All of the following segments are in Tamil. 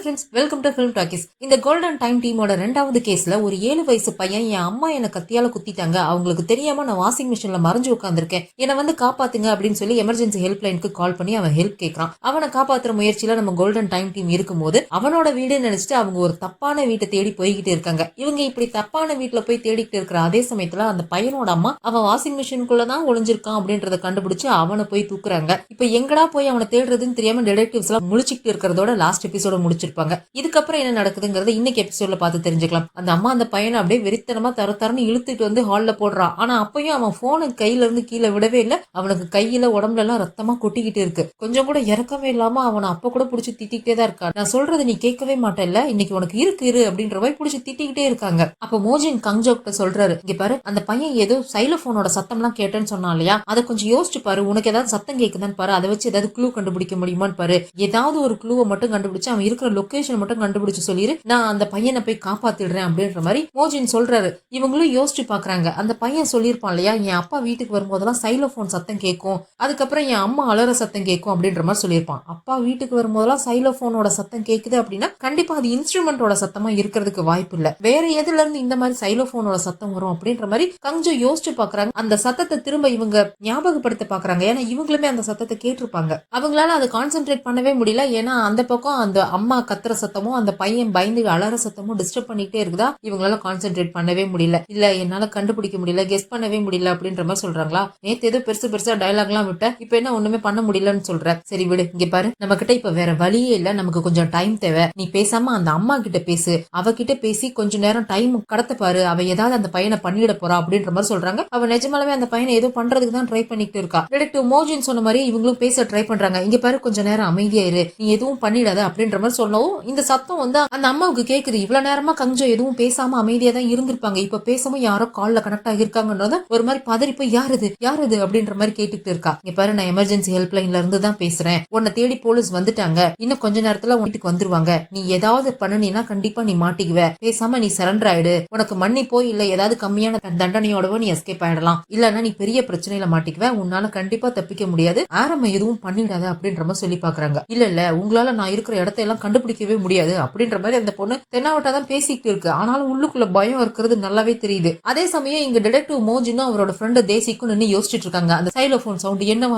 Friends, welcome to film talkies. இந்த கோல்டன் டைம் டீமோட 2வது கேஸ்ல ஒரு 7 வயசு பையன் என் அம்மா என்ன கத்தியால குத்திட்டாங்க, அவங்களுக்கு தெரியாம நான் வாஷிங் மிஷின்ல மறைஞ்சு உட்காந்துருக்கேன், என்னை வந்து காப்பாத்துங்க அப்படின்னு சொல்லி எமர்ஜென்சி ஹெல்ப் லைனுக்கு கால் பண்ணி அவன் ஹெல்ப் கேட்கறான். அவனை காப்பாத்துற முயற்சியில நம்ம கோல்டன் டைம் டீம் இருக்கும்போது அவனோட வீடு நினைச்சிட்டு அவங்க ஒரு தப்பான வீட்டை தேடி போய்கிட்டு இருக்காங்க. இவங்க இப்படி தப்பான வீட்டுல போய் தேடிக்கிட்டு இருக்கிற அதே சமயத்துல அந்த பையனோட அம்மா அவன் வாஷிங் மிஷினுக்குள்ளதான் ஒளிஞ்சிருக்கான் அப்படின்றத கண்டுபிடிச்சு அவனை போய் தூக்குறாங்க. இப்ப எங்கடா போய் அவனை தேடுறதுன்னு தெரியாம டிடெக்டிவ்ஸ் எல்லாம் முழிச்சுக்கிட்டு இருக்கிறதோட லாஸ்ட் எபிசோட முடிச்சிருப்பாங்க. இதுக்கப்புறம் என்ன நடக்குதுங்கிறத இன்னைக்கு எபிசோட்ல பார்த்து தெரிஞ்சுக்கலாம். அந்த அம்மா அந்த பையனை அப்படியே வெறித்தனமா தரன்னு இழுத்துட்டு வந்து ஹால்ல போடுறான். ஆனா அப்பயும் அவன் போனு கையில இருந்து கீழே விடவே இல்லை. அவனுக்கு கையில உடம்புல எல்லாம் ரத்தமா கொட்டிக்கிட்டு இருக்கு. கொஞ்சம் கூட இறக்கவே இல்லாம அவனை அப்ப கூட பிடிச்சி திட்டிக்கிட்டே தான் இருக்கா. நான் சொல்றது நீ கேட்கவே மாட்டேல்ல, இன்னைக்கு உனக்கு இரு அப்படின்ற மாதிரி பிடிச்சி திட்டிக்கிட்டே இருக்காங்க. அப்ப மோஜின் கங்ஜோ கிட்ட சொல்றாரு, இங்க பாரு, அந்த பையன் ஏதோ சைலோபோனோட சத்தம் எல்லாம் கேட்டேன்னு சொன்னா இல்லையா, அதை கொஞ்சம் யோசிச்சு பாரு, உனக்கு ஏதாவது சத்தம் கேக்குதான்னு பாரு, அதை வச்சு ஏதாவது க்ளூ கண்டுபிடிக்க முடியுமான்னு பாரு, ஏதாவது ஒரு க்ளூவை மட்டும் கண்டுபிடிச்சு அவன் இருக்கிற லொகேஷன் மட்டும் கண்டுபிடிச்சு சொல்லிரு, நான் அந்த பையனை போய் காப்பாத்திடுறேன் அப்படின்ற மாதிரி மோஜின் சொல்றாரு. இவங்களும் யோசிச்சு பாக்குறாங்க. அந்த பையன் சொல்லியிருப்பான் இல்லையா, என் அப்பா வீட்டுக்கு வரும்போதெல்லாம் சைலோபோன் சத்தம் கேட்கும், அதுக்கப்புறம் என் அம்மா அலற சத்தம் கேட்கும் அப்படின்ற மாதிரி சொல்லியிருப்பான். அப்பா வீட்டுக்கு வரும்போதெல்லாம் சைலோபோனோட சத்தம் கேக்குது அப்படின்னா கண்டிப்பா அது இன்ஸ்ட்ருமெண்டோட சத்தமா இருக்கிறதுக்கு வாய்ப்பு இல்ல. வேற எதுல இருந்து இந்த மாதிரி சைலோபோனோட சத்தம் வரும் அப்படின்ற மாதிரி கஞ்சோ யோசிச்சு பாக்குறாங்க. அந்த சத்தத்தை திரும்ப இவங்க ஞாபகப்படுத்த பாக்குறாங்க. ஏன்னா இவங்களுமே அந்த சத்தத்தை கேட்டிருப்பாங்க. அவங்களால அதை கான்சென்ட்ரேட் பண்ணவே முடியல. ஏன்னா அந்த பக்கம் அந்த அம்மா கத்துற சத்தமும் அந்த பையன் பயந்து அலற சத்தமும் டிஸ்டர்ப் பண்ணிட்டே இருக்குதா, இவங்களால கான்சென்ட்ரேட் பண்ணவே முடியல. இல்ல என்னால கண்டுபிடிக்க முடியல, கெஸ் பண்ணவே முடியல அப்படின்ற மாதிரி சொல்றாங்களா. நேத்து ஏதோ பெருசா டைலாக் எல்லாம் விட்ட, இப்ப என்ன ஒண்ணுமே பண்ண முடியலன்னு சொல்ற. சரி விடு, இங்க பாரு, நம்ம கிட்ட இப்ப வேற வழியே இல்ல, நமக்கு கொஞ்சம் டைம் தேவை, நீ பேசாம அந்த அம்மா கிட்ட பேசு, அவகிட்ட பேசி கொஞ்ச நேரம் டைம் கடத்த பாரு, அவ ஏதாவது அந்த பையனை பண்ணிட போறா அப்படின்ற மாதிரி சொல்றாங்க. அவ நிஜமாலவே அந்த பையனை ஏதோ பண்றதுக்கு தான் ட்ரை பண்ணிட்டு இருக்கா. டிடெக்டிவ் மோஜின் சொன்ன மாதிரி இவங்களும் பேச ட்ரை பண்றாங்க. இங்க பாரு, கொஞ்ச நேரம் அமைதியா இரு, நீ எதுவும் பண்ணிடாத அப்படின்ற மாதிரி சொல்லவும் இந்த சத்தம் வந்து அந்த அம்மாவுக்கு கேக்குது. இவ்வளவு நேரமா கஞ்சோ எதுவும் பேசாம அமைதியா தான் இருந்திருப்பாங்க, இப்ப பேசாம யாரோ கால்ல கனெக்ட் ஆகிருக்காங்கன்றத ஒரு மாதிரி பதறி போய் யாருது அப்படின்ற மாதிரி கேட்டுட்டு இருக்கா. இங்க பாரு, நான் எமர்ஜென்சி ஹெல்ப் லைன்ல இருந்து தான் பேசுறேன், உன்னை தேடி போலீஸ் வந்துட்டாங்க, இன்னும் கொஞ்ச நேரத்துல வீட்டுக்கு வந்துருவாங்க, நீ ஏதாவது பண்ணினா கண்டிப்பா நீ மாட்டிக்குவ, பேசாம நீ சரண்டர் ஆயிடு, உனக்கு மன்னிப்போ இல்ல ஏதாவது கம்மியான தண்டனையோடவோ நீ எஸ்கேப் ஆயிடலாம், இல்லன்னா நீ பெரிய பிரச்சனையில மாட்டிக்குவ, உன்னால கண்டிப்பா தப்பிக்க முடியாது, ஆரம்ப எதுவும் பண்ணிடாத அப்படின்ற மாதிரி சொல்லி பாக்குறாங்க. இல்ல உங்களால நான் இருக்கிற இடத்த எல்லாம் கண்டுபிடிக்கவே முடியாது அப்படின்ற மாதிரி அந்த பொண்ணு தென்னாவட்டா தான் பேசிக்கிட்டு இருக்கு. ஆனாலும் உள்ளுக்குள்ள பயம் இருக்கிறது நல்லாவே தெரியுது. அதே சமயம் இங்க டிடெக்டிவ் மோஜினும் அவரோட ஃப்ரெண்டு தேசிக்கும் நின்று யோசிச்சுட்டு இருக்காங்க. அந்த சைலோபோன் சவுண்ட் என்னவா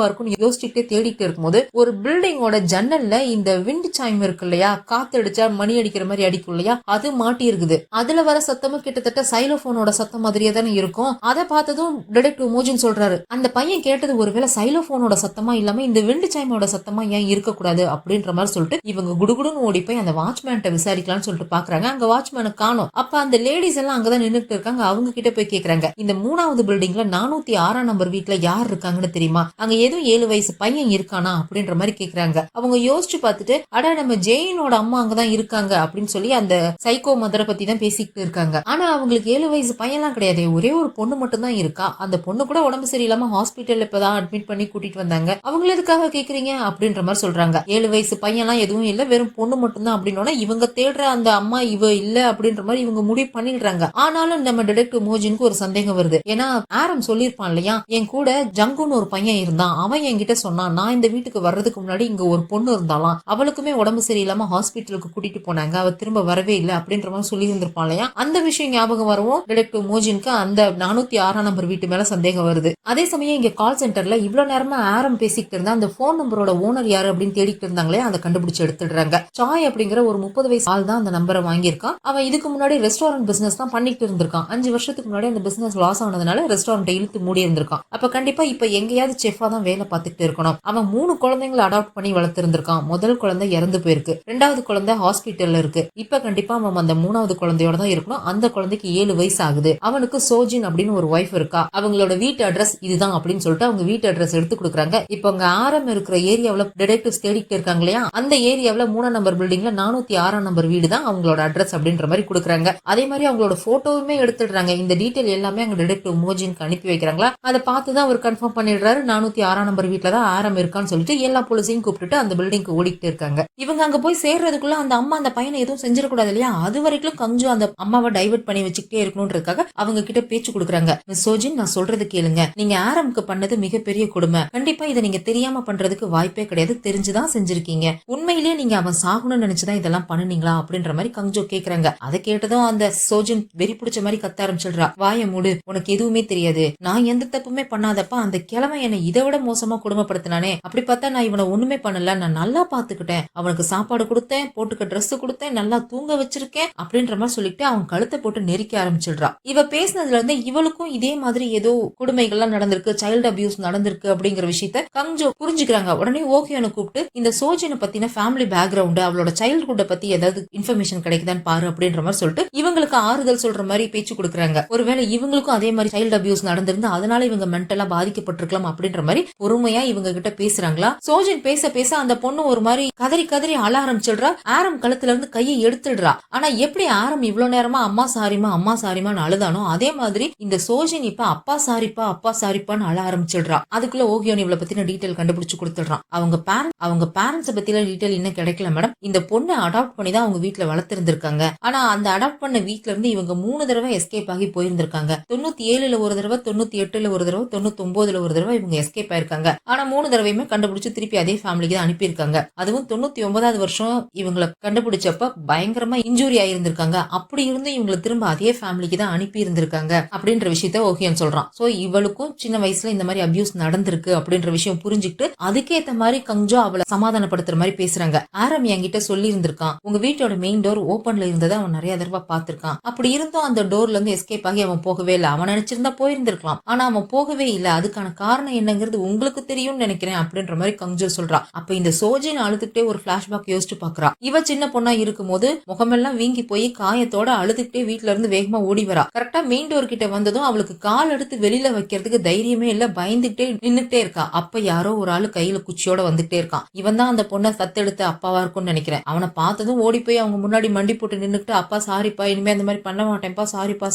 இருக்கும் யோசிச்சுட்டே தேடிட்டு இருக்கும்போது ஒரு பில்டிங்கோட ஜன்னல்ல இந்த விண்ட் சாய்ம் இருக்கு இல்லையா, காத்தடிச்சா மணி அடிக்கிற மாதிரி அடிக்கும் இல்லையா, அது மாட்டி இருக்குது. அதுல வர சத்தமும் கிட்டத்தட்ட சைலோபோனோட சத்தம் மாதிரியே தானே இருக்கும். அதை பார்த்ததும் டிடெக்டிவ் மோஜின் சொல்றாரு, அந்த பையன் கேட்டது ஒருவேளை சைலோபோனோட சத்தமா இல்லாம இந்த விண்ட் சாய்மோட சத்தமா ஏன் இருக்கக்கூடாது அப்படின்ற மாதிரி சொல்லிட்டு இவங்க குடுகுடுன்னு ஓடி போய் அந்த வாட்ச்மேன்ட்ட விசாரிக்கலாம்னு சொல்லிட்டு பாக்குறாங்க. அங்க வாட்ச்மேனை காணோம். அப்ப அந்த லேடிஸ் எல்லாம் அங்கதான் நின்னுட்டு இருக்காங்க. அவங்க கிட்ட போய் கேக்குறாங்க, இந்த 3வது பில்டிங்ல 406 நம்பர் வீட்டுல யார் இருக்காங்கன்னு தெரியுமா, அங்க ஏதும் 7 வயசு பையன் இருக்கானா அப்படின்ற மாதிரி கேக்குறாங்க. அவங்க யோசிச்சு பார்த்துட்டு, அட நம்ம ஜெயினோட அம்மா அங்கதான் இருக்காங்க அப்படின்னு சொல்லி அந்த சைக்கோ மதரை பத்தி தான் பேசிக்கிட்டு இருக்காங்க. ஆனா அவங்களுக்கு 7 வயசு பையன்லாம் கிடையாது, ஒரே ஒரு பொண்ணு மட்டும் தான் இருக்கா. அந்த பொண்ணு கூட உடம்பு சரியில்லாம ஹாஸ்பிட்டல் இப்பதான் அட்மிட் பண்ணி கூட்டிட்டு வந்தாங்க. அவங்கள எதுக்காக கேக்குறீங்க அப்படின்ற மாதிரி சொல்றாங்க. 7 வயசு பையன்லாம் எதுவும் இல்ல, வெறும் பொண்ணு மட்டும் தான் அப்படின்னா இவங்க தேடுற அந்த அம்மா இவ இல்ல அப்படின்ற மாதிரி இவங்க முடிவு பண்ணிடுறாங்க. ஆனாலும் நம்ம டிடெக்டிவ் மோஜினுக்கு ஒரு சந்தேகம் வருது. ஏன்னா ஆரம் சொல்லிருப்பான் இல்லையா, என் கூட ஜங்குன்னு ஒரு பையன் இருந்தான், அவன் என்கிட்ட சொன்னான், நான் இந்த வீட்டுக்கு வர்றதுக்கு முன்னாடி இங்க ஒரு பொண்ணு இருந்தாலாம், அவளுக்குமே உடம்பு சரியில்லாம ஹாஸ்பிட்டலுக்கு கூட்டிட்டு போனாங்க, அவ திரும்ப வரவே இல்லை அப்படின்ற மாதிரி சொல்லி இருந்திருப்பான் இல்லையா. அந்த விஷயம் ஞாபகம் வரவும் டிடெக்டிவ் மோஜினுக்கு அந்த 406 நம்பர் வீட்டு மேல சந்தேகம் வருது. அதே சமயம் இங்க கால் சென்டர்ல இவ்வளவு நேரமா ஆரம் பேசிக்கிட்டு இருந்தா அந்த போன் நம்பரோட ஓனர் யாரு அப்படின்னு தேடிட்டு இருந்தாங்களே, அதை கண்டுபிடிச்சு எடுத்துடுறாங்க. சாய் அப்படிங்கிற ஒரு 30 வயசு ஆள் தான் அந்த நம்பரை வாங்கியிருக்கான். அவன் இதுக்கு முன்னாடி ரெஸ்டாரண்ட் பிசினஸ் தான் பண்ணிட்டு இருந்திருக்கான். 5 வருஷத்துக்கு முன்னாடி அந்த பிசினஸ் லாஸ் ஆனதுனால ரெஸ்டாரண்ட் இழுத்து மூடி இருந்திருக்கான். அப்ப கண்டிப்பா இப்ப எங்கேயாவது செஃபா தான் வேலை பார்த்துட்டு இருக்கணும். அவன் 3 குழந்தைங்களை அடாப்ட் பண்ணி வளர்த்து இருந்திருக்கான். முதல் குழந்தை இறந்து போயிருக்கு, 2வது குழந்தை ஹாஸ்பிட்டல்ல இருக்கு, இப்ப கண்டிப்பா அவன் அந்த 3வது குழந்தையோட தான் இருக்கணும். அந்த குழந்தைக்கு 7 வயசு ஆகுது. அவனுக்கு சோஜின் அப்படின்னு ஒரு ஒய்ஃப் இருக்கா. அவங்களோட வீட்டு அட்ரஸ் இதுதான் அப்படின்னு சொல்லிட்டு அவங்க வீட்டு அட்ரஸ் எடுத்து கொடுக்குறாங்க. இப்ப அங்க ஆரம் இருக்கிற ஏரியாவில் டிடெக்டிவ்ஸ் தேடிட்டு இருக்காங்க இல்லையா, அந்த ஏரியாவில் 3ஆம் நம்பர் பில்டிங்ல 406 நம்பர் வீடு தான் அவங்களோட அட்ரஸ் அப்படின்ற மாதிரி கொடுக்குறாங்க. அதே மாதிரி அவங்களோட போட்டோவுமே எடுத்துடுறாங்க. இந்த டீடைல் எல்லாமே அங்க டிடெக்டிவ் மோஜினுக்கு அனுப்பி வைக்கிறாங்களா, அதை பார்த்துதான் அவர் கன்ஃபார்ம் பண்ணிடுறாரு. 406 நம்பர் வீட்டுல தான் ஆரம் இருக்கான்னு சொல்லிட்டு எல்லா போலீஸையும் கூப்பிட்டு அந்த பில்டிங்க்கு ஓடிட்டு இருக்காங்க. இவங்க அங்க போய் சேர்றதுக்குள்ள அந்த அம்மா அந்த பையனை எதுவும் செஞ்சிடக்கூடாது இல்லையா, அது வரைக்கும் கொஞ்சம் அந்த அம்மாவை டைவர்ட் பண்ணி வச்சுக்கிட்டே இருக்கணும்ன்றதுக்காக அவங்க கிட்ட பேச்சு கொடுக்குறாங்க. மிஸ் சோஜின், நான் சொல்றது கேளுங்க, நீங்க ஆரம்க்கு பண்ணது மிகப்பெரிய கொடுமை, கண்டிப்பா இதை நீங்க தெரியாம பண்றதுக்கு வாய்ப்பே கிடையாது, தெரிஞ்சுதான் செஞ்சிருக்கீங்க, உண்மையிலேயே நீங்க அவன் சாகணும்னு நினைச்சுதான் இதெல்லாம் பண்ணுனீங்களா அப்படின்ற மாதிரி கங்ஜோ கேக்குறாங்க. அதை கேட்டதும் அந்த சோஜன் வெறி பிடிச்ச மாதிரி கத்த ஆரம்பிச்சிடுறா. வாய மூடு, உனக்கு எதுவுமே தெரியாது, நான் எந்த தப்புமே பண்ணாதப்ப அந்த கிழமை என்னை இதை விட மோசமா குடும்பப்படுத்தினானே, அப்படி பார்த்தா நான் இவனை ஒண்ணுமே பண்ணல, நான் நல்லா பாத்துக்கிட்டேன், அவனுக்கு சாப்பாடு கொடுத்தேன், போட்டுக்க ட்ரெஸ் கொடுத்தேன், நல்லா தூங்க வச்சிருக்கேன் அப்படின்ற மாதிரி சொல்லிட்டு அவன் கழுத்தை போட்டு நெருக்கி ஆரம்பிச்சிடுறா. இவ பேசினதுல இருந்து இவளுக்கும் இதே மாதிரி ஏதோ கொடுமைகள்லாம் நடந்திருக்கு, சைல்டு அபியூஸ் நடந்திருக்கு அப்படிங்கிற விஷயத்த கங்ஜோ புரிஞ்சுக்கிறாங்க. உடனே ஓகேன்னு கூப்பிட்டு இந்த சோஜனை பத்தின ஃபேமிலி பேக்ரவுண்ட், அவளோட சைல்ட்ஹுட்டை பத்தி ஏதாவது இன்ஃபர்மேஷன் கிடைக்குதான்னு பாரு அப்படின்ற மாதிரி சொல்லிட்டு இவங்களுக்கு ஆறுதல் சொல்ற மாதிரி பேச்சு கொடுக்குறாங்க. ஒருவேளை இவங்களுக்கும் அதே மாதிரி சைல்டு அபியூஸ் நடந்திருந்து அதனால இவங்க மென்டலா பாதிக்கப்பட்டிருக்கலாம் அப்படின்ற மாதிரி பொறுமையா இவங்க கிட்ட பேசுறாங்களா. சோஜன் பேச பேச அந்த பொண்ணு ஒரு மாதிரி கதறி கதறி அழ ஆரம்பிச்சிடுறா. ஆரம் கழுத்துல இருந்து கையை எடுத்துடுறா. ஆனா எப்படி ஆரம் இவ்வளவு நேரமா அம்மா சாரிமா அம்மா சாரிமான்னு அழுதானோ அதே மாதிரி இந்த சோஜன் இப்ப அப்பா சாரிப்பான்னு அழ ஆரம்பிச்சிடுறா. அதுக்குள்ள ஓகியோன் இவளை பத்தின டீட்டெயில் கண்டுபிடிச்சு கொடுத்துடுறான். அவங்க பேரண்ட்ஸ் பத்தின டீட்டெயில் இன்னும் கிடைக்கல மேடம். இந்த பொண்ணை அடாப்ட் பண்ணி தான் அவங்க வீட்டுல வளர்த்திருந்திருக்காங்க. ஆனா அந்த அடாப்ட் பண்ண வீட்டுல இருந்து இவங்க 3 தடவை எஸ்கேப் ஆகி போயிருந்திருக்காங்க. 97ல ஒரு தடவை, 98ல ஒரு தடவை, 99ல ஒரு தடவை இவங்க எஸ்கேப் ஆயிருக்காங்க. ஆனா 3 தடவையுமே கண்டுபிடிச்சு திருப்பி அதே ஃபேமிலிக்கு தான் அனுப்பியிருக்காங்க. அதுவும் 99வது வருஷம் இவங்களை கண்டுபிடிச்சப்ப பயங்கரமா இன்ஜூரி ஆயிருந்திருக்காங்க. அப்படி இருந்து இவங்களை திரும்ப அதே ஃபேமிலிக்கு தான் அனுப்பி இருந்திருக்காங்க அப்படின்ற விஷயத்த ஓகியன் சொல்றான். சோ இவளுக்கும் சின்ன வயசுல இந்த மாதிரி அபியூஸ் நடந்திருக்கு அப்படின்ற விஷயம் புரிஞ்சுக்கிட்டு அதுக்கேத்த மாதிரி கங்ஜோ அவளை சமாதானப்படுத்துற மாதிரி பேசுறாங்க. ஆரம் என்கிட்ட சொல்லி இருந்திருக்கான், உங்க வீட்டோட மெயின் டோர் ஓபன்ல இருந்ததை அவன் நிறைய தடவை பார்த்திருக்கான். அப்படி இருந்தும் அந்த டோர்ல இருந்து எஸ்கேப் ஆகி அவன் போகவே இல்லை. அவன் நினைச்சிருந்தா போயிருந்திருக்கலாம், ஆனா அவன் போகவே இல்லை. அதுக்கான காரணம் என்னங்கிறது உங்களுக்கு தெரியும்னு நினைக்கிறேன் அப்படின்ற மாதிரி கங்ஜோ சொல்றா. அப்ப இந்த சோஜின் அழுதுகிட்டே ஒரு பிளாஷ்பேக் யோசிச்சு பாக்குறா. இவ சின்ன பொண்ணா இருக்கும் போது முகமெல்லாம் வீங்கி போய் காயத்தோட அழுதுகிட்டே வீட்டுல இருந்து வேகமா ஓடி வரா. கரெக்டா மெயின் டோர் கிட்ட வந்ததும் அவளுக்கு கால் எடுத்து வெளியில வைக்கிறதுக்கு தைரியமே இல்ல, பயந்துகிட்டே நின்னுட்டே இருக்கா. அப்ப யாரோ ஒரு ஆளு கையில குச்சியோட வந்துட்டே இருக்கான். இவன் தான் அந்த பொண்ணை தத்தெடுத்த அப்பாவா இருக்கும்னு நினைக்கிறேன். அவனை பார்த்ததும் ஓடி போய் அவங்க முன்னாடி மண்டி போட்டு நின்னுட்டு, அப்பா சாரிப்பா, இனிமே அந்த மாதிரி பண்ண மாட்டேன்ப்பா,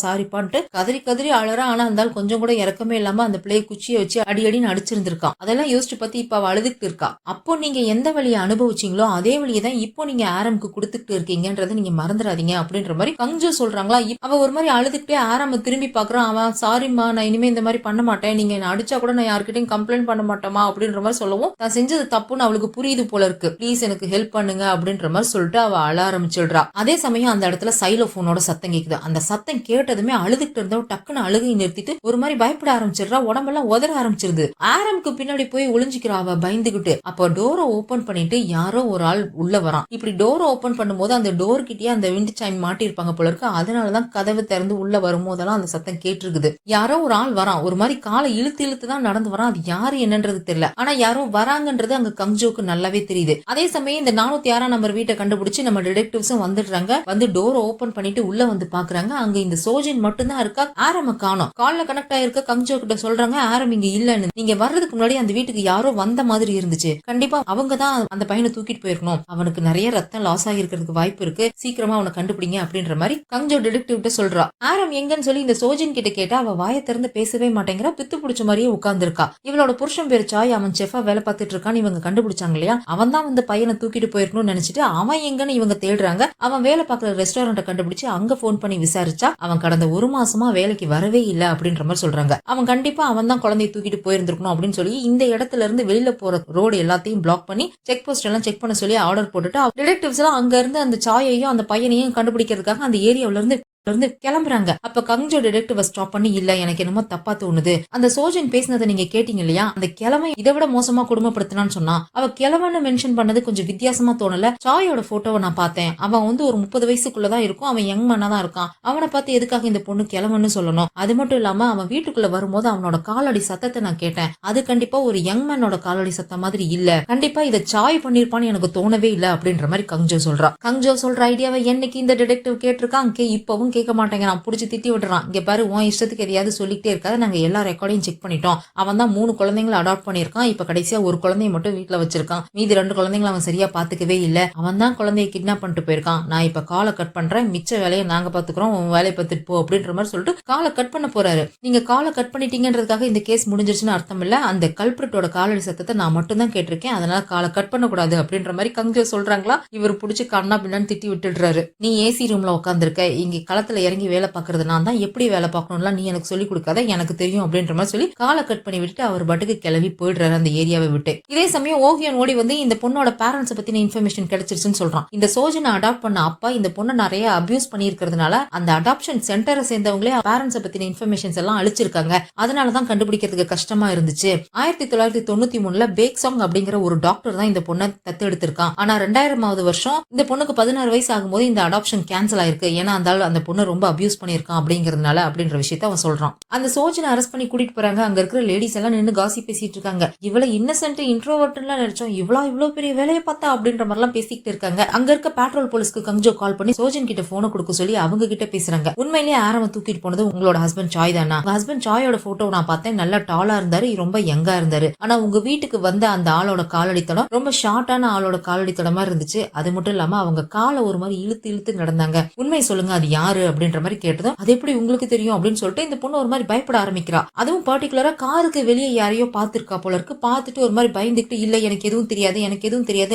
சாரிப்பான்ட்டு கதறி கதறி அழறா. ஆனா அந்த கொஞ்சம் கூட இறக்கமே இல்லாம அந்த பிள்ளைய குச்சியை வச்சு அடின்னு அடிச்சிருந்திருக்கான். அதெல்லாம் யோசிச்சு பார்த்து இப்ப அவ அழுதுகிட்டு இருக்கா. அப்போ நீங்க எந்த வழியை அனுபவிச்சீங்களோ அதே வழியை தான் இப்போ நீங்க ஆரம்க்கு கொடுத்துட்டு இருக்கீங்கன்றதை நீங்க மறந்துடாதீங்க அப்படின்ற மாதிரி கங்ஜோ சொல்றாங்களா. அவ ஒரு மாதிரி அழுதுகிட்டே ஆரம்ப திரும்பி பாக்குறான். அவன் சாரிம்மா, நான் இனிமே இந்த மாதிரி பண்ண மாட்டேன், நீங்க என்ன அடிச்சா கூட நான் யார்கிட்டையும் கம்ப்ளைண்ட் பண்ண மாட்டேமா அப்படின்ற மாதிரி சொல்லவும் நான் செஞ்சது தப்புன்னு அவளுக்கு புரியுது போல இருக்கு. ப்ளீஸ் எனக்கு ஹெல்ப் பண்ணுங்க அப்படின்ற மாதிரி சொல்லிட்டு அவ அழ ஆரம்பிச்சிடுறா. அதே சமயம் அந்த இடத்துல சைலோபோனோட சத்தம் கேக்குது. அந்த சத்தம் கேட்டதுமே அழுதுகிட்டு இருந்தவ டக்குன்னு அழுகை நிறுத்திட்டு ஒரு மாதிரி பயப்பட ஆரம்பிச்சிடுறா. உடம்பெல்லாம் உதற ஆரம்பிச்சிருது. ஆரம்க்கு பின்னாடி போய் ஒளிஞ்சுக்கிறா அவ பயந்துகிட்டு. அப்ப டோரை ஓபன் பண்ணிட்டு யாரோ ஒரு ஆள் உள்ள வரான். இப்படி டோரை ஓபன் பண்ணும்போது அந்த டோர் கிட்டயே அந்த விண்ட் சைம் மாட்டிருப்பாங்க போல இருக்கு. அதனாலதான் கதவு திறந்து உள்ள வரும்போதெல்லாம் அந்த சத்தம் கேட்டிருக்குது. யாரோ ஒரு ஆள் வரான். ஒரு மாதிரி காலை இழுத்து தான் நடந்து வரான். அது யாரு என்னன்றது தெரியல. ஆனா யாரோ வராங்கன்றது அங்க கங்ஜோக்கு நல்லாவே தெரியுது. அதே சமயம் இந்த 406 நம்பர் வீட்டை கண்டுபிடிச்சு நம்ம டிடெக்டிவ்ஸும் வந்துடுறாங்க. வந்து டோரை ஓபன் பண்ணிட்டு உள்ள வந்து பாக்குறாங்க. அங்க இந்த சோஜன் மட்டும்தான் இருக்கா. ஆரம காணோம். கால்ல கனெக்ட் ஆயிருக்க கங்ஜோ கிட்ட சொல்றாங்க, ஆரம் இங்க இல்லன்னு. நீங்க வர்றதுக்கு முன்னாடி அந்த வீட்டுக்கு யாரோ வந்த மாதிரி இருந்துச்சு. கண்டிப்பா அவங்க தான் அந்த பையனை தூக்கிட்டு போயிருக்கணும். அவனுக்கு நிறைய ரத்தம் லாஸ் ஆகிருக்கிறதுக்கு வாய்ப்பு இருக்கு. சீக்கிரமா அவனை கண்டுபிடிங்க அப்படின்ற மாதிரி கங்ஜோ டிடெக்டிவ் கிட்ட சொல்றா. ஆரம் எங்கன்னு சொல்லி இந்த சோஜன் கிட்ட கேட்டா அவ வாயை திறந்து பேசவே மாட்டேங்கிறா. பித்து பிடிச்ச மாதிரியே உட்கார்ந்து இருக்கா. இவளோட புருஷன் பேர் சாய். அவன் செஃபா வேலை பார்த்துட்டு இருக்கான்னு இவங்க கண்டுபிடிச்சாங்க இல்லையா. அவன் தான் வந்து பையனை தூக்கிட்டு போயிருக்கணும்னு நினைச்சிட்டு அவன் எங்கன்னு இவங்க தேடுறாங்க. அவன் வேலை பார்க்குற ரெஸ்டாரண்ட்டை கண்டுபிடிச்சு அங்க போன் பண்ணி விசாரிச்சா அவன் கடந்த 1 மாசமா வேலைக்கு வரவே இல்லை அப்படின்ற மாதிரி சொல்றாங்க. அவன் கண்டிப்பா அவன் தான் குழந்தைய தூக்கிட்டு போயிருந்திருக்கணும் அப்படின்னு சொல்லி இந்த இடத்துல இருந்து வெளியில போற ரோடு எல்லாத்தையும் பிளாக் பண்ணி செக் போஸ்ட் எல்லாம் செக் பண்ண சொல்லி ஆர்டர் போட்டுட்டு டிடெக்டிவ்ஸ் எல்லாம் அங்க இருந்து அந்த சாயையும் அந்த பையனையும் கண்டுபிடிக்கிறதுக்காக அந்த ஏரியாவில இருந்து கிளம்புறாங்க. அப்ப கங்ஜோ டிடெக்டிவ் ஸ்டாப் பண்ணி, இல்ல எனக்கு என்னமோ தப்பா தோணுது, அந்த சோஜன் பேசினதை நீங்க கேட்டீங்க இல்லையா, அந்த கிழமை இதை விட மோசமா குடும்பப்படுத்தினான்னு சொன்னா அவ கிழவன்னு மென்ஷன் பண்ணது கொஞ்சம் வித்தியாசமா தோணல. சாயோட போட்டோவை நான் பார்த்தேன். அவன் வந்து ஒரு 30 வயசுக்குள்ளதான் இருக்கும். அவன் யங் மேனா தான் இருக்கான். அவனை பார்த்து எதுக்காக இந்த பொண்ணு கிழவன்னு சொல்லணும்? அது மட்டும் இல்லாம அவன் வீட்டுக்குள்ள வரும்போது அவனோட காலடி சத்தத்தை நான் கேட்டேன். அது கண்டிப்பா ஒரு யங் மேனோட காலடி சத்தம் மாதிரி இல்ல. கண்டிப்பா இதை சாய் பண்ணிருப்பான்னு எனக்கு தோணவே இல்ல அப்படின்ற மாதிரி கங்ஜோ சொல்றா. கங்ஜோ சொல்ற ஐடியாவை என்னைக்கு இந்த டிடெக்டிவ் கேட்டிருக்கான். இப்பவும் கேட்க மாட்டேங்க. நான் புடிச்சு திட்டி விடுறான். இங்க பாரு, உன் இஷ்டத்துக்கு எதையாவது சொல்லிட்டே இருக்காது. நாங்க எல்லா ரெக்கார்டையும் செக் பண்ணிட்டோம். அவன் தான் 3 குழந்தைங்களை அடாப்ட் பண்ணிருக்கான். இப்ப கடைசியா ஒரு குழந்தைய மட்டும் வீட்டுல வச்சிருக்கான். மீதி 2 குழந்தைங்களை அவன் சரியா பாத்துக்கவே இல்ல. அவன் தான் குழந்தைய கிட்னாப் பண்ணிட்டு போயிருக்கான். நான் இப்ப காலை கட் பண்றேன், மிச்ச வேலையை நாங்க பாத்துக்கிறோம், உன் வேலையை பார்த்துட்டு போ அப்படின்ற மாதிரி சொல்லிட்டு காலை கட் பண்ண போறாரு. நீங்க காலை கட் பண்ணிட்டீங்கன்றதுக்காக இந்த கேஸ் முடிஞ்சிருச்சுன்னு அர்த்தம் இல்ல. அந்த கல்பிரிட்டோட காலடி சத்தத்தை நான் மட்டும் தான் கேட்டிருக்கேன். அதனால காலை கட் பண்ண கூடாது அப்படின்ற மாதிரி கங்ஜோ சொல்றாங்களா. இவர் புடிச்சு கண்ணா பின்னான்னு திட்டி விட்டுடுறாரு. நீ ஏசி ரூம்ல உட்காந்துருக்க, இங்க களத்துல இறங்கி வேலை பாக்குறது நான் தான், எப்படி வேலை பார்க்கணும்லாம் நீ எனக்கு சொல்லி கொடுக்காத, எனக்கு தெரியும் அப்படின்ற மாதிரி சொல்லி காலை கட் பண்ணி விட்டு அவர் பாட்டுக்கு கிளம்பி போயிடுறாரு அந்த ஏரியாவை விட்டு. இதே சமயம் ஓவியன் ஓடி வந்து இந்த பொண்ணோட பேரண்ட்ஸ் பத்தின இன்ஃபர்மேஷன் கிடைச்சிருச்சுன்னு சொல்றான். இந்த சோஜனை அடாப்ட் பண்ண அப்பா இந்த பொண்ணை நிறைய அபியூஸ் பண்ணி இருக்கிறதுனால அந்த அடாப்ஷன் சென்டரை சேர்ந்தவங்களே பேரண்ட்ஸ் பத்தின இன்ஃபர்மேஷன்ஸ் எல்லாம் அழிச்சிருக்காங்க. அதனாலதான் கண்டுபிடிக்கிறதுக்கு கஷ்டமா இருந்துச்சு. 1993 பேக்சாங் அப்படிங்கிற ஒரு டாக்டர் தான் இந்த பொண்ணை தத்து எடுத்திருக்கான். ஆனா 2000வது வருஷம் இந்த பொண்ணுக்கு 16 வயசு ஆகும்போது இந்த அடாப்ஷன் கேன்சல் ஆயிருக்கு. ஏன்னா அந்த பொண்ணு ரொம்ப அபியூஸ் பண்ணிருக்கான் அப்படிங்கறதுனால அப்படின்ற விஷயத்த அவன் சொல்றான். அந்த சோஜனை அரெஸ்ட் பண்ணி கூட்டிட்டு போறாங்க. அங்க இருக்கிற லேடிஸ் எல்லாம் நின்று காசி பேசிட்டு இருக்காங்க. இவ்வளவு இன்னசென்ட் இன்ட்ரோவர்ட்னு நினைச்சோம், இவ்வளவு பெரிய வேலையை பார்த்தா அப்படின்ற மாதிரி எல்லாம் பேசிக்கிட்டு இருக்காங்க. அங்க இருக்க பேட்ரோல் போலீஸ்க்கு கங்ஜோ கால் பண்ணி சோஜன் கிட்ட போனை கொடுக்க சொல்லி அவங்க கிட்ட பேசுறாங்க. உண்மையிலேயே ஆரம்ப தூக்கிட்டு போனது உங்களோட ஹஸ்பண்ட் சாய் தானா? உங்க ஹஸ்பண்ட் சாயோட போட்டோ நான் பார்த்தேன், நல்லா டாலா இருந்தாரு, ரொம்ப யங்கா இருந்தாரு. ஆனா உங்க வீட்டுக்கு வந்த அந்த ஆளோட காலடித்தடம் ரொம்ப ஷார்ட்டான ஆளோட காலடித்தடமா இருந்துச்சு. அது மட்டும் இல்லாம அவங்க காலை ஒரு மாதிரி இழுத்து இழுத்து நடந்தாங்க. உண்மை சொல்லுங்க, அது யாரு அப்படின்ற மாதிரி கேட்டதும் அது எப்படி உங்களுக்கு தெரியும் அப்படின்னு சொல்லிட்டு இந்த பொண்ணு ஒரு மாதிரி பயப்பட ஆரம்பிக்கிறா. அதுவும் பர்டிகுலரா காருக்கு வெளியே யாரையோ பாத்துருக்கா போல இருக்கு. பாத்துட்டு ஒரு மாதிரி பயந்துக்கிட்டு இல்ல எனக்கு எதுவும் தெரியாது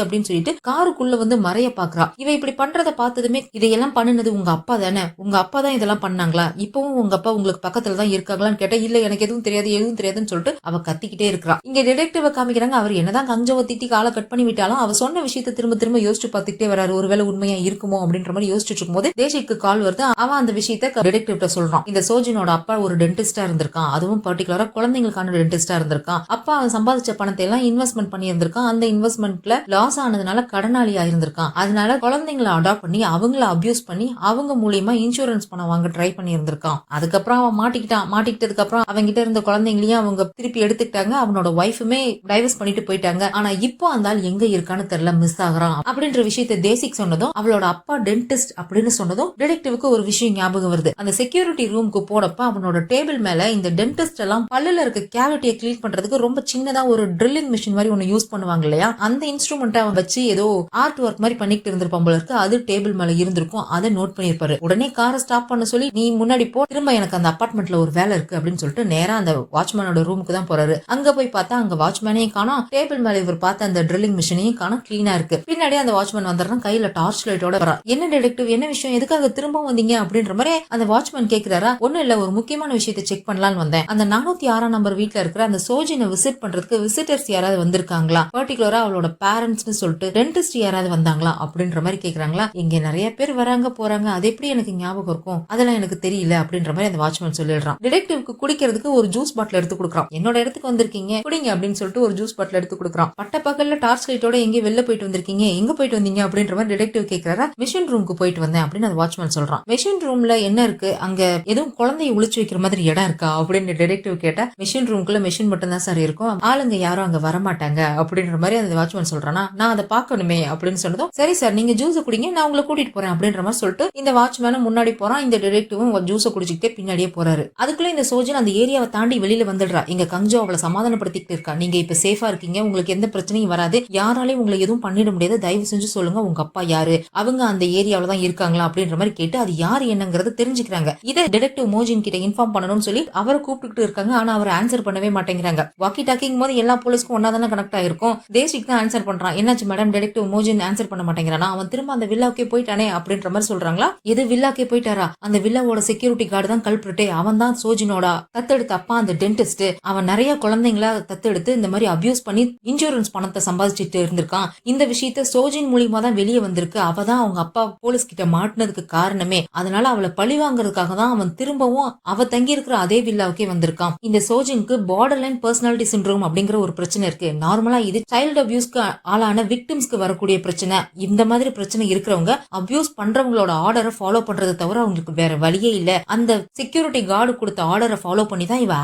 அப்படின்னு சொல்லிட்டு காருக்குள்ள வந்து மறைய பாக்குறா. இவ இப்படி பண்றத பார்த்ததுமே இதையெல்லாம் பண்ணுனது உங்க அப்பா தானே, உங்க அப்பா தான் இதெல்லாம் பண்ணாங்களா, இப்பவும் உங்க அப்பா உங்களுக்கு பக்கத்துல தான் இருக்காங்களான்னு கேட்டா இல்ல எனக்கு எதுவும் தெரியாதுன்னு சொல்லிட்டு அவ கத்திக்கிட்டே இருக்கிறா. இங்க டிடெக்டிவ் காமிக்கிறாங்க. அவர் என்னதான் கஞ்சவ திட்டி காலை கட் பண்ணி விட்டாலும் அவ சொன்ன விஷயத்தை திரும்ப திரும்ப யோசிச்சு பார்த்துக்கிட்டே வராரு. ஒருவேளை உண்மையா இருக்குமோ அப்படின்ற மாதிரி யோசிச்சுட்டு இருக்கும்போது தேசிக்கு கால் வருது. அவன் அந்த விஷயத்த டிடெக்டிவ்ட்ட சொல்றான். இந்த சோஜனோட அப்பா ஒரு டென்டிஸ்டா இருந்திருக்கான். அதுவும் பர்டிகுலரா குழந்தைங்களுக்கான டென்டிஸ்டா இருந்திருக்கான். அப்பா அவன் சம்பாதிச்ச பணத்தை எல்லாம் இன்வெஸ்ட்மெண்ட் பண்ணி இருந்திருக்கான். அந்த இன்வெஸ்ட்மெண்ட்ல லாஸ் ஆனதுனால கடனாளி ஆயிருந்திருக்கான். அதனால குழந்தைங்களை அடாப்ட் பண்ணி அவங்கள அபியூஸ் பண்ணி அவங்க மூலியமா இன்சூரன்ஸ் பணம் வாங்க ட்ரை பண்ணி இருந்திருக்கான். அதுக்கப்புறம் அவன் மாட்டிக்கிட்டதுக்கு அப்புறம் அவங்க கிட்ட இருந்த குழந்தைங்களையும் அவங்க திருப்பி எடுத்துக்கிட்டாங்க. அவனோட ஒய்ஃபுமே டைவர்ஸ் பண்ணிட்டு போயிட்டாங்க. ஆனா இப்போ அந்த ஆள் எங்க இருக்கான்னு தெரியல, மிஸ் ஆகுறான் அப்படின்ற விஷயத்தை தேசிக் சொன்னதும் அவளோட அப்பா டென்டிஸ்ட் அப்படின்னு சொன்னதும் டிடெக்டிவ்க்கு ஒரு விஷயம் ஞாபகம் வருது. அந்த செக்யூரிட்டி ரூமுக்கு போனப்ப அவனோட டேபிள் மேல இந்த டென்டிஸ்ட் எல்லாம் பல்லுல இருக்க கேவிட்டியை கிளீன் பண்றதுக்கு ரொம்ப சின்னதா ஒரு ட்ரில்லிங் மிஷின் மாதிரி ஒன்னு யூஸ் பண்ணுவாங்க இல்லையா, அந்த இன்ஸ்ட்ருமெண்ட் அவன் வச்சு ஏதோ ஆர்ட் ஒர்க் மாதிரி பண்ணிட்டு இருந்திருப்பான் போல இருக்கு. அது டேபிள் மேல இருந்திருக்கும். அதை நோட் பண்ணிருப்பாரு. உடனே காரை ஸ்டாப் பண்ண சொல்லி நீ முன்னாடி போ, திரும்ப எனக்கு அந்த அபார்ட்மெண்ட்ல ஒரு வேலை இருக்கு அப்படின்னு சொல்லிட்டு நேரா அந்த வாட்ச்மேனோட ரூமுக்கு தான் போறாரு. அங்க போய் பார்த்தா அங்க வாட்ச்மேனையும் காணோம், டேபிள் மேல இவர் பார்த்த அந்த ட்ரில்லிங் மிஷினையும் காணோம், கிளீனா இருக்கு. பின்னாடியே அந்த வாட்ச்மேன் வந்துடுறான், கையில டார்ச் லைட்டோட வரா. என்ன டிடெக்டிவ், என்ன விஷயம், எதுக்காக திரும்ப வந்தீங்க அப்படின்ற மாதிரி அந்த வாட்ச்மேன் கேக்குறாரா. ஒண்ணு இல்ல, ஒரு முக்கியமான விஷயத்தை செக் பண்ணலாம்னு வந்தேன். அந்த 406 நம்பர் வீட்ல இருக்கிற அந்த சோஜினை விசிட் பண்றதுக்கு விசிட்டர்ஸ் யாராவது வந்திருக்காங்களா, பர்டிகுலரா அவளோட பேரண்ட்ஸ்னு சொல்லிட்டு டென்டிஸ்ட் யாராவது வந்தாங்களா அப்படின்ற மாதிரி கேக்குறாங்களா. இங்க நிறைய பேர் வராங்க போறாங்க, அது எப்படி எனக்கு ஞாபகம் இருக்கும், அதெல்லாம் எனக்கு தெரியல அப்படின்ற மாதிரி அந்த வாட்ச்மேன் சொல்லிடுறான். டிடெக்டிவ்க்கு குடிக்கிறதுக்கு ஒரு ஜூஸ் பாட்டில் எடுத்து கொடுக்குறான். என்னோட இடத்துக்கு வந்திருக்கீங்க குடிங்க அப்படின்னு சொல்லிட்டு ஒரு ஜூஸ் பாட்டில் எடுத்து கொடுக்குறான். பட்ட பகல்ல டார்ச் லைட்டோட எங்க வெளில போயிட்டு வந்திருக்கீங்க, எங்க போயிட்டு வந்தீங்க அப்படின்ற மாதிரி டிடெக்டிவ் கேக்குறாரா. மிஷின் ரூமுக்கு போயிட்டு வந்தேன் அப்படின்னு அந்த வாட்ச்மேன் சொல்றான். மிஷின் ரூம்ல என்ன இருக்கு, அங்க எதுவும் குழந்தைய ஒளிச்சு வைக்கிற மாதிரி இடம் இருக்கா அப்படின்னு டிடெக்டிவ் கேட்டா மிஷின் ரூம்குள்ள மிஷின் மட்டும் தான் சார் இருக்கும், ஆளுங்க யாரும் அங்க வரமாட்டாங்க அப்படின்ற மாதிரி அந்த வாட்ச்மேன் சொல்றானா. நான் அதை பார்க்கணுமே அப்படின்னு சொன்னதும் சரி சார் நீங்க ஜூஸ் குடிங்க, நான் உங்களை கூட்டிட்டு போறேன் அப்படின்ற மாதிரி சொல்லிட்டு இந்த வாட்ச்மேனும் முன்னாடி போறான். இந்த டிடெக்டிவும் ஜூஸை குடிச்சுக்கிட்டே பின்னாடியே போறாரு. அதுக்குள்ள இந்த சோஜன் அந்த ஏரியாவை தாண்டி வெளியில வந்துடுறா. இங்க கஞ்சோ அவளை சமாதானப்படுத்திட்டு இருக்கா. நீங்க இப்ப சேஃபா இருக்கீங்க, உங்களுக்கு எந்த பிரச்சனையும் வராது, யாராலையும் உங்களை எதுவும் பண்ணிட முடியாது, தயவு செஞ்சு சொல்லுங்க உங்க அப்பா யாரு, அவங்க அந்த ஏரியாவில தான் இருக்காங்களா அப்படின்ற மாதிரி கேட்டு அது யாரு என்னங்கறது தெரிஞ்சுக்கிறாங்க. இதை டிடெக்டிவ் மோஜின் கிட்ட இன்ஃபார்ம் பண்ணணும்னு சொல்லி அவரை கூப்பிட்டு இருக்காங்க. ஆனா அவர் ஆன்சர் பண்ணவே மாட்டேங்கிறாங்க. வாக்கி டாக்கிங் போது எல்லா போலீஸ்க்கும் ஒன்னா தானே கனெக்ட் ஆயிருக்கும். தேசிக் தான் ஆன்சர் பண்றான். என்னாச்சு மேடம், டிடெக்டிவ் மோஜின் ஆன்சர் பண்ண மாட்டேங்கிறானா, அவன் திரும்ப அந்த வில்லாக்கே போயிட்டானே அப்படின்ற மாதிரி சொல்றாங்களா. எது வில்லாக்கே போயிட்டாரா, அந்த வில்லாவோட செக்யூரிட்டி கார்டு தான் கல்பிரிட்டே, அவன் தான் சோஜினோட தத்தெடுத்த அப்பா அந்த டென்டிஸ்ட். அவன் நிறைய குழந்தைங்கள தத்தெடுத்து இந்த மாதிரி அபியூஸ் பண்ணி இன்சூரன்ஸ் பணத்தை சம்பாதிச்சுட்டு இருந்திருக்கான். இந்த விஷயத்த சோஜின் மூலியமா தான் வெளியே வந்திருக்கு. அவ தான் அவங்க அப்பா போலீஸ் கிட்ட மாட்டினதுக்கு காரணமே. அதனால அவளை பழி வாங்குறதுக்காக தான் அவன் திரும்பவும் அவ தங்கி இருக்கிற அதே வில்லாவுக்கே வந்திருக்கான். இந்த சோஜினுக்கு பார்டர் லைன் பர்சனாலிட்டி சிண்ட்ரோம் அப்படிங்கிற ஒரு பிரச்சனை இருக்கு. நார்மலா இது சைல்டு அபியூஸ்க்கு ஆளான விக்டிம்ஸ்க்கு வரக்கூடிய பிரச்சனை. இந்த மாதிரி பிரச்சனை இருக்கிறவங்க அபியூஸ் பண்றவங்களோட ஆர்டரை ஃபாலோ பண்றதை தவிர அவங்களுக்கு வேற வழியே இல்ல. அந்த செக்யூரிட்டி கார்டு கொடுத்த ஆர்டரை ஃபாலோ பண்ணி தான் இவ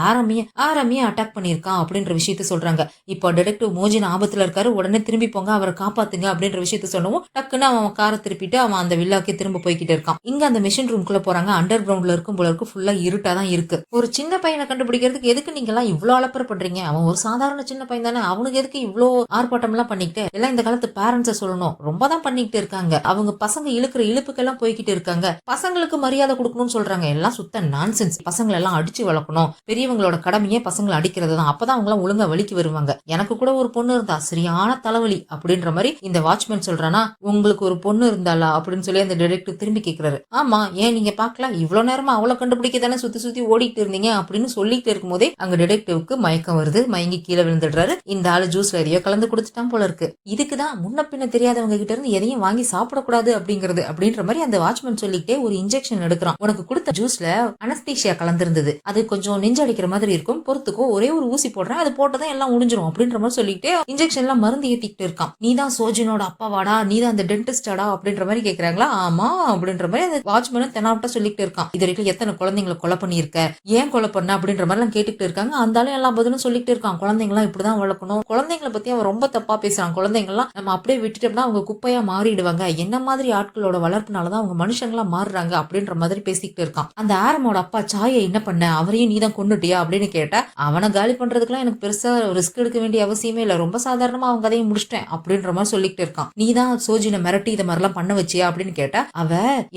ஆரம்பிய அட்டாக் பண்ணிருக்கான் அப்படின்ற விஷயத்த சொல்றாங்க. இப்போ டிடெக்டிவ் மோஜின் ஆபத்துல இருக்காரு, உடனே திரும்பி போங்க, அவரை காப்பாத்துங்க அப்படின்ற விஷயத்த சொன்னவும் டக்குன்னு அவன் காரை திருப்பிட்டு அவன் அந்த வில்லாக்கே திரும்ப போய்கிட்டு இருக்கான். இங்க அந்த மிஷின் ரூம்குள்ள போறாங்க. அண்டர் கிரவுண்ட்ல இருக்கும் போல இருக்கு, ஃபுல்லா இருட்டா தான் இருக்கு. ஒரு சின்ன பையனை கண்டுபிடிக்கிறதுக்கு எதுக்கு நீங்க எல்லாம் இவ்வளவு அலப்பற பண்றீங்க, அவன் ஒரு சாதாரண சின்ன பையன் தானே, அவனுக்கு எதுக்கு இவ்வளோ ஆர்ப்பாட்டம் எல்லாம் பண்ணிக்கிட்டு, எல்லாம் இந்த காலத்து பேரண்ட்ஸ சொல்லணும், ரொம்ப தான் பண்ணிக்கிட்டு இருக்காங்க. அவங்க பசங்க இழுக்கிற இழுப்புக்கெல்லாம் போய்கிட்டு இருக்காங்க. பசங்களுக்கு மரியாதை கொடுக்கணும்னு சொல்றாங்க, எல்லாம் சுத்த நான்சென்ஸ். பசங்களை எல்லாம் அடிச்சு வளர்க்கணும், பெரியவங்களோட கடமையே பசங்களை அடிக்கிறது தான், அப்பதான் அவங்க எல்லாம் ஒழுங்கா வலிக்கு வருவாங்க. எனக்கு கூட ஒரு பொண்ணு இருந்தா சரியான தலைவலி அப்படின்ற மாதிரி இந்த வாட்ச்மேன் சொல்றானா. உங்களுக்கு ஒரு பொண்ணு இருந்தாளா அப்படின்னு சொல்லி அந்த டிடெக்டிவ் திரும்பி கேக்குறாரு. ஆமா ஆமா ஏன் நீங்க பாக்கல, இவ்வளவு நேரமா அவளை கண்டுபிடிக்க தானே சுத்தி சுத்தி ஓடிட்டு இருந்தீங்க அப்படின்னு சொல்லிட்டு இருக்கும் போதே அங்க டிடெக்டிவ்க்கு மயக்கம் வருது. மயங்கி கீழே விழுந்துடுறாரு. இந்த ஆளு ஜூஸ்ல எதையோ கலந்து குடுத்துட்டான் போல இருக்கு. இதுக்குதான் முன்ன பின்ன தெரியாதவங்க கிட்ட இருந்து எதையும் வாங்கி சாப்பிடக்கூடாது அப்படிங்கறது அப்படின்ற மாதிரி அந்த வாட்ச்மேன் சொல்லிக்கிட்டே ஒரு இன்ஜெக்ஷன் எடுக்கிறான். உனக்கு கொடுத்த ஜூஸ்ல அனஸ்தீசியா கலந்திருந்தது, அது கொஞ்சம் நெஞ்சடிக்கிற மாதிரி இருக்கும், பொறுத்துக்கோ, ஒரே ஒரு ஊசி போடுறேன், அது போட்டதான் எல்லாம் முடிஞ்சிரும் அப்படின்ற மாதிரி சொல்லிட்டு இன்ஜெக்ஷன் எல்லாம் மருந்து ஏத்திக்கிட்டு இருக்கான். நீதான் சோஜினோட அப்பாவாடா, நீதான் அந்த டென்டிஸ்டாடா அப்படின்ற மாதிரி கேக்குறாங்களா. ஆமா அப்படின்ற மாதிரி அந்த வாட்ச்மேன் தெனாவட்டா சொல்லிட்டு இருக்கான். இது வரைக்கும் எத்தனை குழந்தைங்களை கொலை பண்ணிருக்க, ஏன் கொலை பண்ண அப்படின்ற மாதிரி எல்லாம் கேட்டுக்கிட்டு இருக்காங்க. அந்தாலும் எல்லாம் பதிலும் சொல்லிட்டு இருக்கான். குழந்தைங்களாம் இப்படிதான் வளர்க்கணும், குழந்தைங்களை பத்தி அவன் ரொம்ப தப்பா பேசுறான். குழந்தைங்கலாம் நம்ம அப்படியே விட்டுட்டோம்னா அவங்க குப்பையா மாறிடுவாங்க, என்ன மாதிரி ஆட்களோட வளர்ப்புனாலதான் அவங்க மனுஷங்களா மாறுறாங்க அப்படின்ற மாதிரி பேசிக்கிட்டு இருக்கான். அந்த ஆரமோட அப்பா சாயை என்ன பண்ண, அவரையும் நீதான் கொண்டுட்டியா அப்படின்னு கேட்டா, அவனை காலி பண்றதுக்குலாம் எனக்கு பெருசா ரிஸ்க் எடுக்க வேண்டிய அவசியமே இல்ல, ரொம்ப சாதாரணமா அவங்க கதையை முடிச்சிட்டேன் அப்படின்ற மாதிரி சொல்லிட்டு இருக்கான். நீதான் சோஜினை மிரட்டி இதை மாதிரிலாம் பண்ண வச்சியா அப்படின்னு கேட்டா, அவ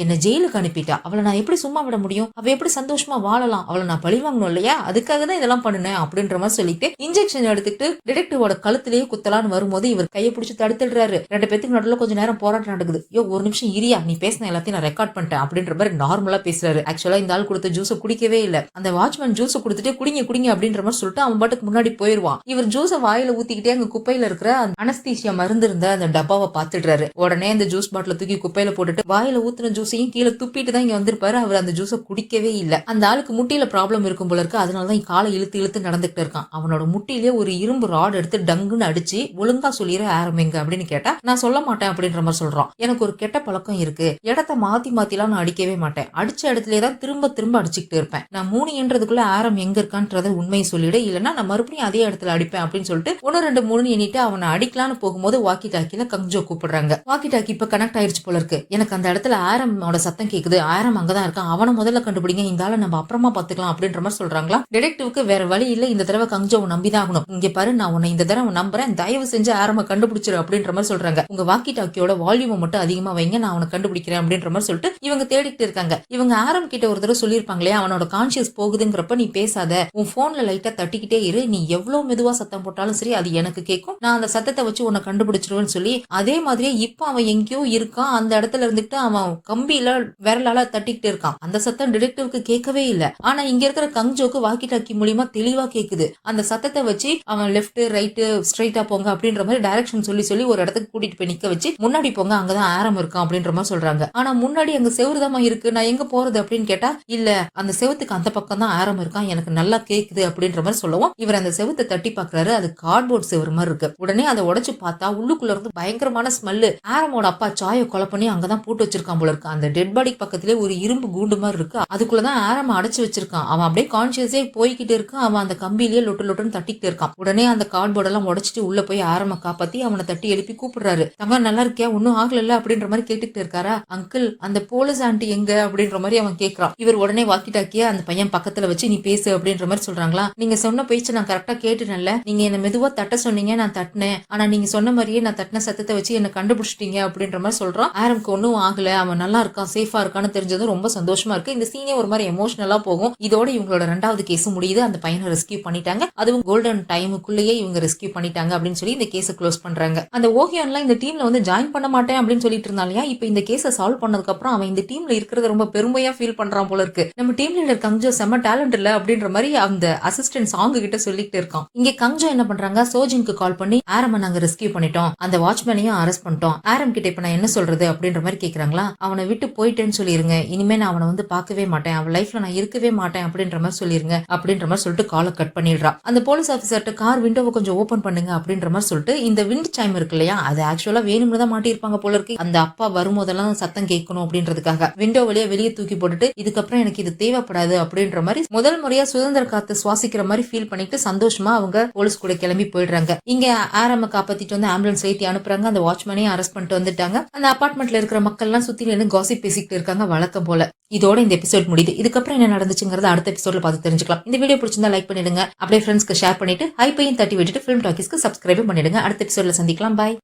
என்ன ஜெயிலுக்கு அனுப்பிட்டா, அவளை நான் எப்படி சும்மா விட முடியும், அவ எப்படி சந்தோஷமா வாழலாம், அவளை நான் பழி வாங்கணும் இல்லையா, அதுக்காக தான் இதெல்லாம் பண்ணுனேன் அப்படின்ற மாதிரி சொல்லிட்டு இன்ஜெக்ஷன் எடுத்துட்டு டிடெக்டிவோட கழுத்திலேயே குத்தலான்னு வரும்போது இவர் கையை பிடிச்சி தடுத்துடுறாரு. ரெண்டு பேத்துக்கு நடுவில் கொஞ்ச நேரம் போராட்டம் நடக்குது. ஒரு நிமிஷம் இரியா, நீ பேசின எல்லாத்தையும் நான் ரெக்கார்ட் பண்ணிட்டேன் அப்படின்ற மாதிரி நார்மலா பேசுறாரு. ஆக்சுவலா இந்த ஆள் கொடுத்த ஜூஸை குடிக்கவே இல்ல. அந்த வாட்ச்மேன் ஜூஸை கொடுத்துட்டு குடிங்க குடிங்க அப்படின்ற மாதிரி சொல்லிட்டு அவன் பாட்டுக்கு முன்னாடி போயிருவான். இவர் ஜூஸை வாயில ஊத்திக்கிட்டே அங்க குப்பையில இருக்கிற அனஸ்தீசியா மருந்து இருந்த அந்த டப்பாவை பாத்துடுறாரு. உடனே அந்த ஜூஸ் பாட்டில தூக்கி குப்பையில போட்டுட்டு வாயில ஊத்துன ஜூஸையும் கீழே துப்பிட்டு தான் இங்க வந்திருப்பாரு. அவர் அந்த ஜூஸை குடிக்கவே இல்ல. அந்த ஆளுக்கு முட்டியில ப்ராப்ளம் இருக்கும் போல இருக்கு, அதனாலதான் காலை இழுத்து இழுத்து நடந்துகிட்டு இருக்கான். அவனோட முட்டிலேயே ஒரு இரும்பு ராட் எடுத்து டங்குன்னு அடிச்சு ஒழுங்கா சொல்லிடுற ஆரம்பிங்க அப்படின்னு கேட்டா, நான் சொல்ல மாட்டேன் அப்படின்ற மாதிரி சொல்றான். எனக்கு ஒரு கெட்ட பழக்கம் இருக்கு, இடத்த மாத்தி மாத்திலாம் நான் அடிக்கவே மாட்டேன், அடிச்ச இடத்துலயேதான் திரும்ப திரும்ப அடிச்சுக்கிட்டு இருப்பேன். நான் 3 என்றதுக்குள்ள ஆரம் எங்க இருக்கான்றத உண்மையை சொல்லிடு, இல்லன்னா நான் மறுபடியும் அதே இடத்துல அடிப்பேன் அப்படின்னு சொல்லிட்டு 1 2 3 எண்ணிட்டு அவனை அடிக்கலான்னு போகும்போது வாக்கி டாக்கில கங்ஜோ கூப்பிடுறாங்க. வாக்கி டாக்கி இப்ப கனெக்ட் ஆயிடுச்சு போல இருக்கு. எனக்கு அந்த இடத்துல ஆரமோட சத்தம் கேக்குது, ஆரம் அங்கதான் இருக்கான், அவனை முதல்ல கண்டுபிடிங்க, இந்த ஆளை நம்ம அப்புறமா பாத்துக்கலாம் அப்படின்ற மாதிரி சொல்றாங்களா. டிடெக்டிவ்க்கு வேற வழி இல்ல, இந்த தடவை கங்ஜோவை நம்பிதான் ஆகணும். இங்க பாரு, நான் உன்னை இந்த தடவை நம்புறேன், தயவு செஞ்சு ஆரம்ப கண்டுபிடிச்சிரு அப்படின்ற மாதிரி சொல்றாங்க. உங்க வாக்கி டாக்கியோட வால்யூமை மட்டும் அதிகமா வைங்க, நான் அவனை கண்டுபிடிக்கிறேன் அப்படின்ற மாதிரி சொல்லிட்டு இவங்க தேடிட்டு இருக்காங்க. இவங்க ஆரம் கிட்ட ஒரு தடவை சொல்லிருப்பாங்களே, அவனோட கான்சியஸ் போகுதுங்கிறப்ப நீ பேசாத, உன் போன்ல லைட்டா தட்டிக்கிட்டே இரு, நீ எவ்வளவு மெதுவா சத்தம் போட்டாலும் சரி அது எனக்கு கேட்கும், நான் அந்த சத்தத்தை வச்சு உன்னை கண்டுபிடிச்சிருவேன்னு சொல்லி, அதே மாதிரியே இப்ப அவன் எங்கேயோ இருக்கான், அந்த இடத்துல இருந்துட்டு அவன் கம்பியில விரலால தட்டிக்கிட்டு இருக்கான். அந்த சத்தம் டிடெக்டிவ்க்கு கேட்கவே இல்ல. ஆனா இங்க இருக்கிற கங்ஜோக்கு வாக்கி டாக்கி மூலியமா தெளிவா கேக்குது. அந்த சத்தத்தை வச்சு அவன் லெப்ட் ரைட் ஸ்ட்ரைட்டா போங்க அப்படின்ற மாதிரி டைரக்ஷன் சொல்லி சொல்லி ஒரு இடத்துக்கு கூட்டிட்டு போய் நிக்க வச்சு, முன்னாடி போங்க அங்கதான் ஆரம் இருக்கான் அப்படின்ற மாதிரி சொல்றாங்க. ஆனா முன்னாடி அங்க செவுருதாமா இருக்கு, நான் எங்க போறது அப்படின்னு கேட்டா, இல்ல அந்த செவத்துக்கு அந்த பக்கம் தான் ஆரம் இருக்கான், எனக்கு நல்லா கேக்குது அப்படின்ற மாதிரி சொல்லவும் இவர் அந்த செவத்தை தட்டி பாக்குறாரு. அது கார்ட்போர்ட் செவரு மாதிரி இருக்கு. உடனே அதை உடைச்சு பார்த்தா உள்ளுக்குள்ள இருந்து பயங்கரமான ஸ்மெல்லு. ஆரமோட அப்பா சாயை கொலை பண்ணி அங்கதான் போட்டு வச்சிருக்கான் போல இருக்கு. அந்த டெட் பாடி பக்கத்திலே ஒரு இரும்பு கூண்டு மாதிரி இருக்கு, அதுக்குள்ளதான் ஆரம் அடைச்சு வச்சிருக்கான். அவன் அப்படியே கான்சியஸே போய்கிட்டு இருக்கான். அவன் அந்த கம்பிலேயே லொட்டு லொட்டுன்னு தட்டிக்கிட்டு இருக்கான். உடனே அந்த கார்ட்போர்ட் எல்லாம் உடைச்சிட்டு உள்ள போய் ஆரம்ப காப்பாத்தி அவனை தட்டி எழுப்பி கூப்பிடுறாரு. தங்க நல்லா இருக்கியா, ஒன்னும் ஆகல அப்படின்ற மாதிரி கேட்டுக்கிட்டு இருக்காரா. அங்கிள் அந்த போலீஸ் ஆண்டி எங்க அப்படின்ற மாதிரி அவன் கேட்கறான். இவர் உடனே வாக்கி டாக்கிய அந்த பையன் பக்கத்துல வச்சு நீ பேசு அப்படின்ற மாதிரி சொல்றாங்களா. நீங்க சொன்ன பேச்சு நான் கரெக்டா கேட்டுனல்ல, நீங்க என்ன மெதுவா தட்ட சொன்னீங்க, நான் தட்டினேன், ஆனா நீங்க சொன்ன மாதிரியே நான் தட்டின சத்தத்தை வச்சு என்ன கண்டுபிடிச்சிட்டீங்க அப்படின்ற மாதிரி சொல்றான். ஆரம்க்கு ஒன்னும் ஆகல, அவன் நல்லா இருக்கான், சேஃபா இருக்கான்னு தெரிஞ்சதும் ரொம்ப சந்தோஷமா இருக்கு. இந்த சீனே ஒரு மாதிரி எமோஷனலா போகும். இதோட இவங்களோட 2வது கேஸ் முடியுது. அந்த பையனை ரெஸ்கியூ பண்ணிட்டாங்க, அதுவும் கோல்டன் டைமுக்குள்ளேயே இவங்க ரெஸ்கியூ பண்ணிட்டாங்க அப்படின்னு சொல்லி இந்த கேஸை க்ளோஸ் பண்றாங்க. அந்த ஓஹியான்லாம் இந்த டீம்ல வந்து ஜாயின் பண்ண மாட்டேன் அப்படின்னு சொல்லிட்டு இருந்தாலையா, இப்ப இந்த கேஸை சால்வ் பண்ணதுக்கு அப்புறம் அவன் இந்த டீம்ல இருக்கிறத ரொம்ப பெருமையா ஃபீல் பண்றான் போல இருக்கு. நம்ம டீம் லீடர் கங்ஜோ செம்ம டேலண்ட் இல்ல அப்படின்ற மாதிரி அந்த அசிஸ்டன்ட் சாங் கிட்ட சொல்லிட்டு இருக்கான். இங்க கங்ஜோ என்ன பண்றாங்க, சோஜினுக்கு கால் பண்ணி ஆரம நாங்க ரெஸ்கியூ பண்ணிட்டோம், அந்த வாட்ச்மேனையும் அரெஸ்ட் பண்ணிட்டோம், ஆரம் கிட்ட இப்ப நான் என்ன சொல்றது அப்படின்ற மாதிரி கேக்குறாங்களா. அவனை விட்டு போயிட்டேன்னு சொல்லிருங்க, இனிமே நான் அவனை வந்து பார்க்கவே மாட்டேன், அவன் லைஃப்ல நான் இருக்கவே மாட்டேன் அப்படின்ற மாதிரி சொல்லிருங்க அப்படின்ற மாதிரி சொல்லிட்டு காலை கட் பண்ணிடுறான். அந்த போலீஸ் ஆஃபீஸர்ட்ட கார் விண்டோவை கொஞ்சம் ஓபன் பண்ணுங்க அப்படின்ற மாதிரி சொல்லிட்டு, இந்த விண்ட் சைம் இருக்கு இல்லையா, அது ஆக்சுவலா வேணும்னு தான் மாட்டிருப்பாங்க போல இருக்கு. அந்த அப்பா வரும்போதெல்லாம் சத்தம் கேட்கணும் அப்படின்றதுக்காக விண்டோ வழியா வெளியே தூக்கி போட்டுட்டு, இதுக்கப்புறம் எனக்கு இது தேவைப்படாது அப்படின்ற மாதிரி முதல் முறையா சுதந்திர காத்து சுவாசிக்கிற மாதிரி ஃபீல் பண்ணிட்டு சந்தோஷமா அவங்க போலீஸ் கூட கிளம்பி போயிடுறாங்க. இங்க ஆரம்ப காப்பாத்திட்டு வந்து ஆம்புலன்ஸ் ஏத்தி அனுப்புறாங்க. அந்த வாட்ச்மேனையும் அரெஸ்ட் பண்ணிட்டு வந்துட்டாங்க. அந்த அபார்ட்மெண்ட்ல இருக்கிற மக்கள் எல்லாம் சுத்தி நின்று காசிப் பேசிக்கிட்டு இருக்காங்க வழக்கம் போல. இதோட இந்த எபிசோட் முடியுது. இதுக்கப்புறம் என்ன நடந்துச்சுங்கிறத அடுத்த எபிசோட்ல பார்த்து தெரிஞ்சுக்கலாம். இந்த வீடியோ பிடிச்சிருந்தா லைக் பண்ணிடுங்க, அப்படியே ஃப்ரெண்ட்ஸ்க்கு ஷேர் பண்ணிட்டு ஹைப்பையும் தட்டி விட்டுட்டு ஃபிலிம் டாக்கீஸ்க்கு சப்ஸ்கிரைப் பண்ணிடுங்க. அடுத்த எபிசோட்ல சந்திக்கலாம். பாய்.